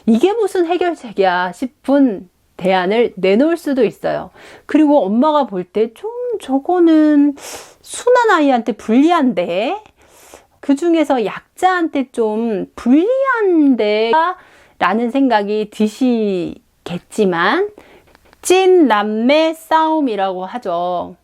이게 무슨 해결책이야 싶은 대안을 내놓을 수도 있어요. 그리고 엄마가 볼 때 좀 저거는 순한 아이한테 불리한데, 그 중에서 약자한테 좀 불리한데 라는 생각이 드시겠지만, 찐 남매 싸움이라고 하죠.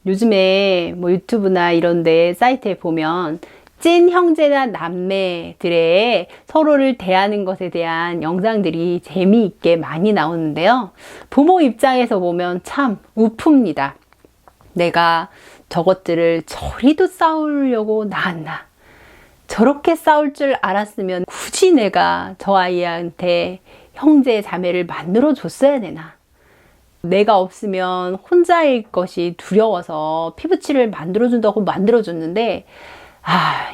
요즘에 뭐 유튜브나 이런 데 사이트에 보면 찐 형제나 남매들의 서로를 대하는 것에 대한 영상들이 재미있게 많이 나오는데요. 부모 입장에서 보면 참 우프입니다. 내가 저것들을 저리도 싸우려고 낳았나. 저렇게 싸울 줄 알았으면 굳이 내가 저 아이한테 형제 자매를 만들어 줬어야 되나. 내가 없으면 혼자일 것이 두려워서 피부치를 만들어준다고 만들어줬는데,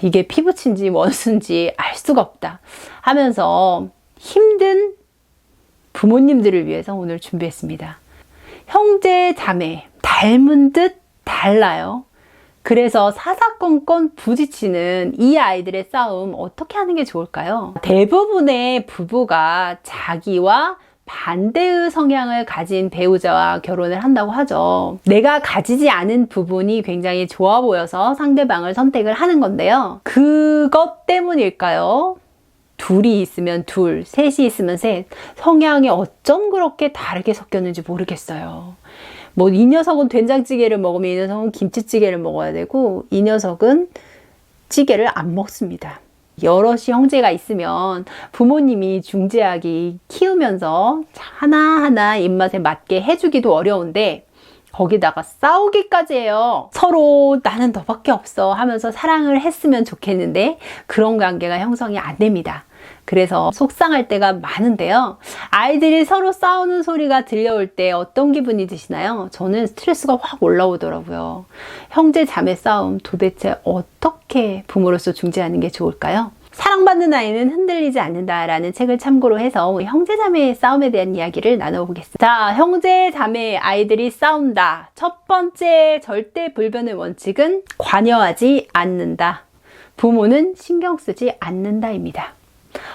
이게 피부치인지 원수인지 알 수가 없다 하면서 힘든 부모님들을 위해서 오늘 준비했습니다. 형제 자매 닮은 듯 달라요. 그래서 사사건건 부딪히는 이 아이들의 싸움 어떻게 하는 게 좋을까요? 대부분의 부부가 자기와 반대의 성향을 가진 배우자와 결혼을 한다고 하죠. 내가 가지지 않은 부분이 굉장히 좋아 보여서 상대방을 선택을 하는 건데요. 그것 때문일까요? 둘이 있으면 둘, 셋이 있으면 셋. 성향이 어쩜 그렇게 다르게 섞였는지 모르겠어요. 뭐 이 녀석은 된장찌개를 먹으면 이 녀석은 김치찌개를 먹어야 되고, 이 녀석은 찌개를 안 먹습니다. 여럿이 형제가 있으면 부모님이 중재하기 키우면서 하나하나 입맛에 맞게 해주기도 어려운데, 거기다가 싸우기까지 해요. 서로 나는 너밖에 없어 하면서 사랑을 했으면 좋겠는데 그런 관계가 형성이 안 됩니다. 그래서 속상할 때가 많은데요. 아이들이 서로 싸우는 소리가 들려올 때 어떤 기분이 드시나요? 저는 스트레스가 확 올라오더라고요. 형제 자매 싸움 도대체 어떻게 부모로서 중재하는 게 좋을까요? 사랑받는 아이는 흔들리지 않는다라는 책을 참고로 해서 형제자매의 싸움에 대한 이야기를 나눠보겠습니다. 자, 형제자매 아이들이 싸운다. 첫 번째 절대 불변의 원칙은 관여하지 않는다. 부모는 신경 쓰지 않는다입니다.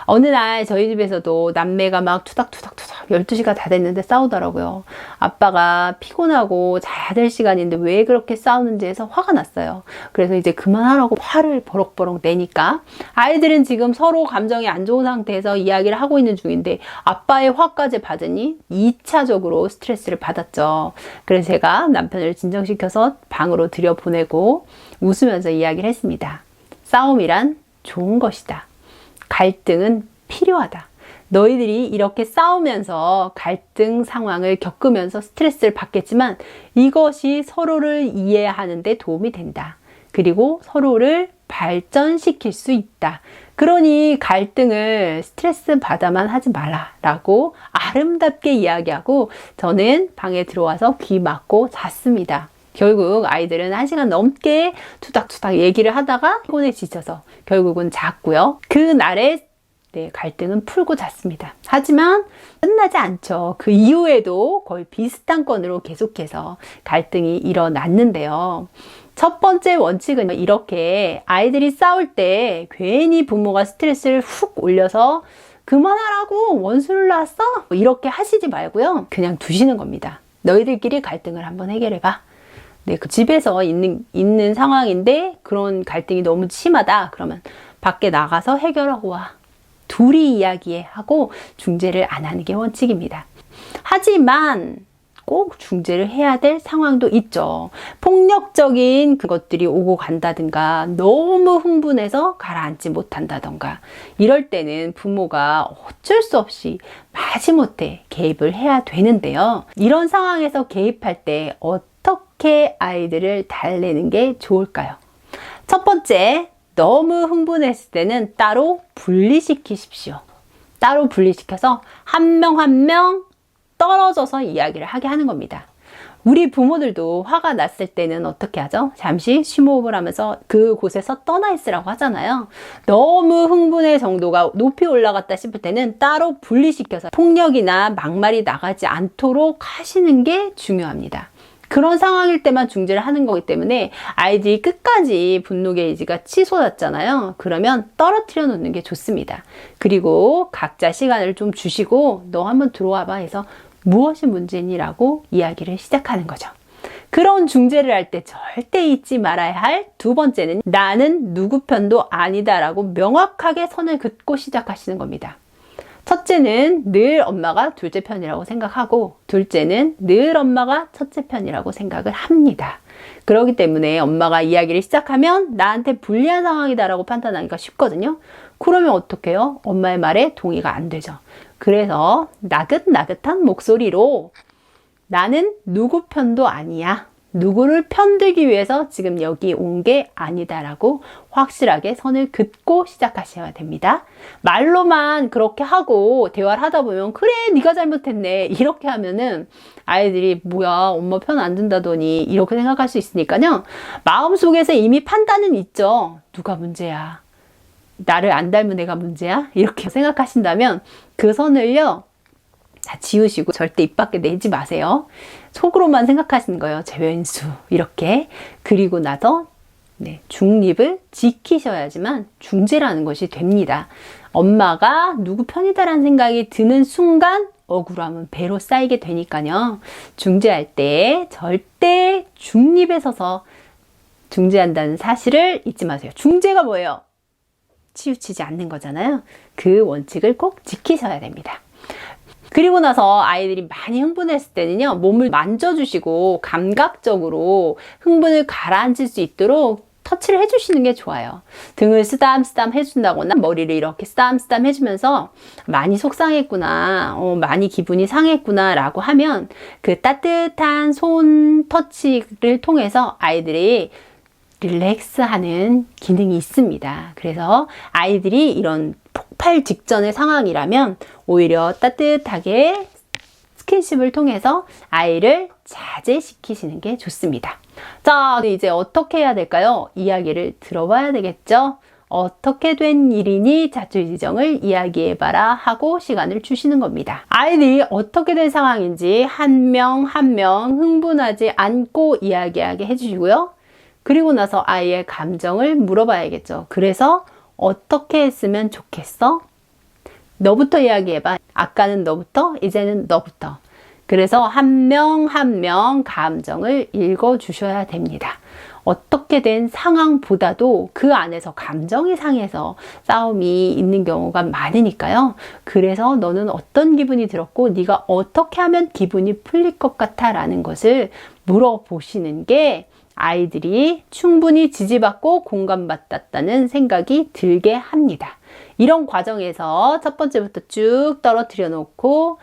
어느 날 저희 집에서도 남매가 막 투닥투닥투닥 12시가 다 됐는데 싸우더라고요. 아빠가 피곤하고 자야 될 시간인데 왜 그렇게 싸우는지 해서 화가 났어요. 그래서 이제 그만하라고 화를 버럭버럭 내니까 아이들은 지금 서로 감정이 안 좋은 상태에서 이야기를 하고 있는 중인데 아빠의 화까지 받으니 2차적으로 스트레스를 받았죠. 그래서 제가 남편을 진정시켜서 방으로 들여보내고 웃으면서 이야기를 했습니다. 싸움이란 좋은 것이다. 갈등은 필요하다. 너희들이 이렇게 싸우면서 갈등 상황을 겪으면서 스트레스를 받겠지만 이것이 서로를 이해하는 데 도움이 된다. 그리고 서로를 발전시킬 수 있다. 그러니 갈등을 스트레스 받아만 하지 말라라고 아름답게 이야기하고 저는 방에 들어와서 귀 막고 잤습니다. 결국 아이들은 1시간 넘게 투닥투닥 얘기를 하다가 피곤에 지쳐서 결국은 잤고요. 그날의 갈등은 풀고 잤습니다. 하지만 끝나지 않죠. 그 이후에도 거의 비슷한 건으로 계속해서 갈등이 일어났는데요. 첫 번째 원칙은 이렇게 아이들이 싸울 때 괜히 부모가 스트레스를 훅 올려서 그만하라고 원수를 낳았어? 이렇게 하시지 말고요. 그냥 두시는 겁니다. 너희들끼리 갈등을 한번 해결해봐. 네, 그 집에서 있는 상황인데 그런 갈등이 너무 심하다. 그러면 밖에 나가서 해결하고 와. 둘이 이야기하고 중재를 안 하는 게 원칙입니다. 하지만 꼭 중재를 해야 될 상황도 있죠. 폭력적인 그것들이 오고 간다든가 너무 흥분해서 가라앉지 못한다든가 이럴 때는 부모가 어쩔 수 없이 마지못해 개입을 해야 되는데요. 이런 상황에서 개입할 때 어떻게 아이들을 달래는 게 좋을까요? 첫 번째, 너무 흥분했을 때는 따로 분리시키십시오. 따로 분리시켜서 한 명 한 명 떨어져서 이야기를 하게 하는 겁니다. 우리 부모들도 화가 났을 때는 어떻게 하죠? 잠시 심호흡을 하면서 그곳에서 떠나 있으라고 하잖아요. 너무 흥분의 정도가 높이 올라갔다 싶을 때는 따로 분리시켜서 폭력이나 막말이 나가지 않도록 하시는 게 중요합니다. 그런 상황일 때만 중재를 하는 거기 때문에 아이들이 끝까지 분노 게이지가 치솟았잖아요. 그러면 떨어뜨려 놓는 게 좋습니다. 그리고 각자 시간을 좀 주시고 너 한번 들어와 봐 해서 무엇이 문제니? 라고 이야기를 시작하는 거죠. 그런 중재를 할 때 절대 잊지 말아야 할 두 번째는 나는 누구 편도 아니다 라고 명확하게 선을 긋고 시작하시는 겁니다. 첫째는 늘 엄마가 둘째 편이라고 생각하고 둘째는 늘 엄마가 첫째 편이라고 생각을 합니다. 그렇기 때문에 엄마가 이야기를 시작하면 나한테 불리한 상황이다 라고 판단하기가 쉽거든요. 그러면 어떻게 해요? 엄마의 말에 동의가 안 되죠. 그래서 나긋나긋한 목소리로 나는 누구 편도 아니야. 누구를 편들기 위해서 지금 여기 온 게 아니다라고 확실하게 선을 긋고 시작하셔야 됩니다. 말로만 그렇게 하고 대화를 하다 보면 그래 네가 잘못했네 이렇게 하면은 아이들이 뭐야 엄마 편 안 든다더니 이렇게 생각할 수 있으니까요. 마음속에서 이미 판단은 있죠. 누가 문제야. 나를 안 닮은 애가 문제야? 이렇게 생각하신다면 그 선을요. 다 지우시고 절대 입 밖에 내지 마세요. 속으로만 생각하시는 거예요. 제 왼수 이렇게. 그리고 나서 중립을 지키셔야지만 중재라는 것이 됩니다. 엄마가 누구 편이다라는 생각이 드는 순간 억울함은 배로 쌓이게 되니까요. 중재할 때 절대 중립에 서서 중재한다는 사실을 잊지 마세요. 중재가 뭐예요? 치우치지 않는 거잖아요. 그 원칙을 꼭 지키셔야 됩니다. 그리고 나서 아이들이 많이 흥분했을 때는요, 몸을 만져주시고 감각적으로 흥분을 가라앉힐 수 있도록 터치를 해주시는 게 좋아요. 등을 쓰담쓰담 해준다거나 머리를 이렇게 쓰담쓰담 해주면서 많이 속상했구나, 많이 기분이 상했구나 라고 하면 그 따뜻한 손 터치를 통해서 아이들이 릴렉스하는 기능이 있습니다. 그래서 아이들이 이런 폭발 직전의 상황이라면 오히려 따뜻하게 스킨십을 통해서 아이를 자제시키시는 게 좋습니다. 자, 이제 어떻게 해야 될까요? 이야기를 들어봐야 되겠죠? 어떻게 된 일이니 자초지종을 이야기해봐라 하고 시간을 주시는 겁니다. 아이들이 어떻게 된 상황인지 한 명 한 명 흥분하지 않고 이야기하게 해주시고요. 그리고 나서 아이의 감정을 물어봐야겠죠. 그래서 어떻게 했으면 좋겠어? 너부터 이야기해봐. 아까는 너부터, 이제는 너부터. 그래서 한 명 한 명 감정을 읽어주셔야 됩니다. 어떻게 된 상황보다도 그 안에서 감정이 상해서 싸움이 있는 경우가 많으니까요. 그래서 너는 어떤 기분이 들었고 네가 어떻게 하면 기분이 풀릴 것 같아 라는 것을 물어보시는 게 아이들이 충분히 지지받고 공감받았다는 생각이 들게 합니다. 이런 과정에서 첫 번째부터 쭉 떨어뜨려 놓고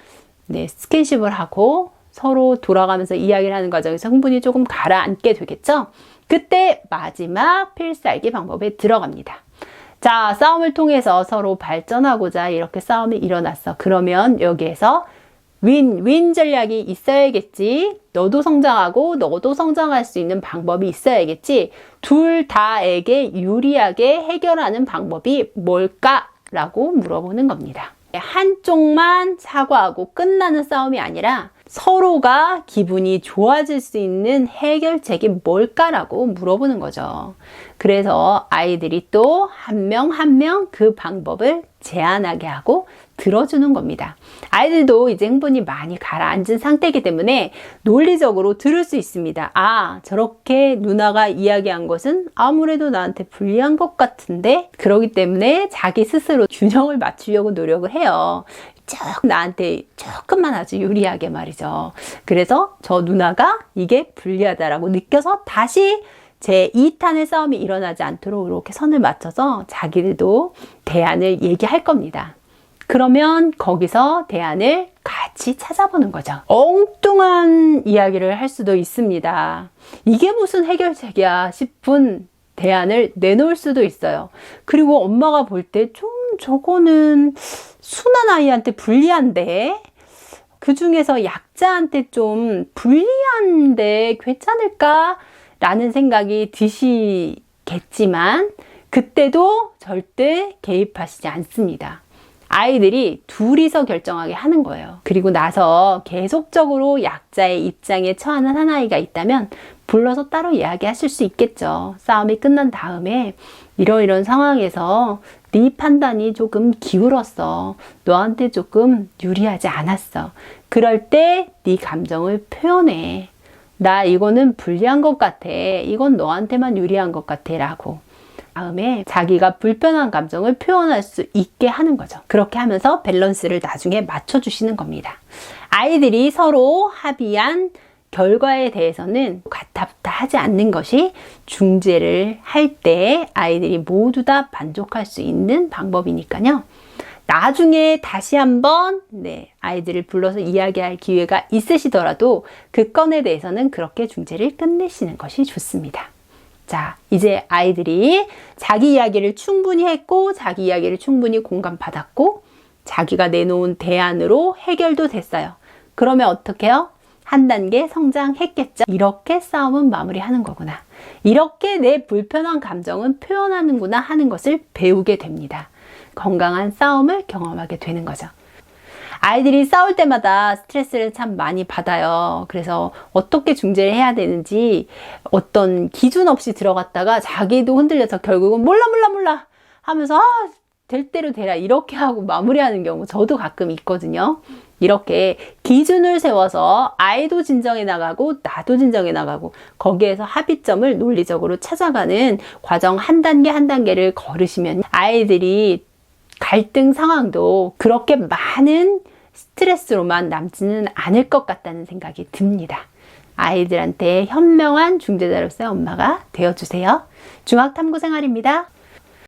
스킨십을 하고 서로 돌아가면서 이야기를 하는 과정에서 흥분이 조금 가라앉게 되겠죠? 그때 마지막 필살기 방법에 들어갑니다. 자, 싸움을 통해서 서로 발전하고자 이렇게 싸움이 일어났어. 그러면 여기에서 윈 전략이 있어야겠지. 너도 성장하고 너도 성장할 수 있는 방법이 있어야겠지. 둘 다에게 유리하게 해결하는 방법이 뭘까라고 물어보는 겁니다. 한쪽만 사과하고 끝나는 싸움이 아니라 서로가 기분이 좋아질 수 있는 해결책이 뭘까라고 물어보는 거죠. 그래서 아이들이 또 한 명 한 명 그 방법을 제안하게 하고 들어주는 겁니다. 아이들도 이제 흥분이 많이 가라앉은 상태이기 때문에 논리적으로 들을 수 있습니다. 아, 저렇게 누나가 이야기한 것은 아무래도 나한테 불리한 것 같은데? 그러기 때문에 자기 스스로 균형을 맞추려고 노력을 해요. 나한테 조금만 아주 유리하게 말이죠. 그래서 저 누나가 이게 불리하다라고 느껴서 다시 제 2탄의 싸움이 일어나지 않도록 이렇게 선을 맞춰서 자기들도 대안을 얘기할 겁니다. 그러면 거기서 대안을 같이 찾아보는 거죠. 엉뚱한 이야기를 할 수도 있습니다. 이게 무슨 해결책이야 싶은 대안을 내놓을 수도 있어요. 그리고 엄마가 볼 때 좀 저거는 순한 아이한테 불리한데 그 중에서 약자한테 좀 불리한데 괜찮을까? 라는 생각이 드시겠지만 그때도 절대 개입하시지 않습니다. 아이들이 둘이서 결정하게 하는 거예요. 그리고 나서 계속적으로 약자의 입장에 처하는 한 아이가 있다면 불러서 따로 이야기하실 수 있겠죠. 싸움이 끝난 다음에 이런 상황에서 네 판단이 조금 기울었어. 너한테 조금 유리하지 않았어. 그럴 때 네 감정을 표현해. 나 이거는 불리한 것 같아. 이건 너한테만 유리한 것 같아. 라고. 다음에 자기가 불편한 감정을 표현할 수 있게 하는 거죠. 그렇게 하면서 밸런스를 나중에 맞춰주시는 겁니다. 아이들이 서로 합의한 결과에 대해서는 가타부타 하지 않는 것이 중재를 할 때 아이들이 모두 다 만족할 수 있는 방법이니까요. 나중에 다시 한번 아이들을 불러서 이야기할 기회가 있으시더라도 그 건에 대해서는 그렇게 중재를 끝내시는 것이 좋습니다. 자, 이제 아이들이 자기 이야기를 충분히 했고 자기 이야기를 충분히 공감받았고 자기가 내놓은 대안으로 해결도 됐어요. 그러면 어떻게 해요? 한 단계 성장했겠죠. 이렇게 싸움은 마무리하는 거구나. 이렇게 내 불편한 감정은 표현하는구나 하는 것을 배우게 됩니다. 건강한 싸움을 경험하게 되는 거죠. 아이들이 싸울 때마다 스트레스를 참 많이 받아요. 그래서 어떻게 중재를 해야 되는지 어떤 기준 없이 들어갔다가 자기도 흔들려서 결국은 몰라 하면서 될 대로 되라 이렇게 하고 마무리하는 경우 저도 가끔 있거든요. 이렇게 기준을 세워서 아이도 진정해 나가고 나도 진정해 나가고 거기에서 합의점을 논리적으로 찾아가는 과정 한 단계 한 단계를 걸으시면 아이들이 갈등 상황도 그렇게 많은 스트레스로만 남지는 않을 것 같다는 생각이 듭니다. 아이들한테 현명한 중재자로서의 엄마가 되어주세요. 중학탐구생활입니다.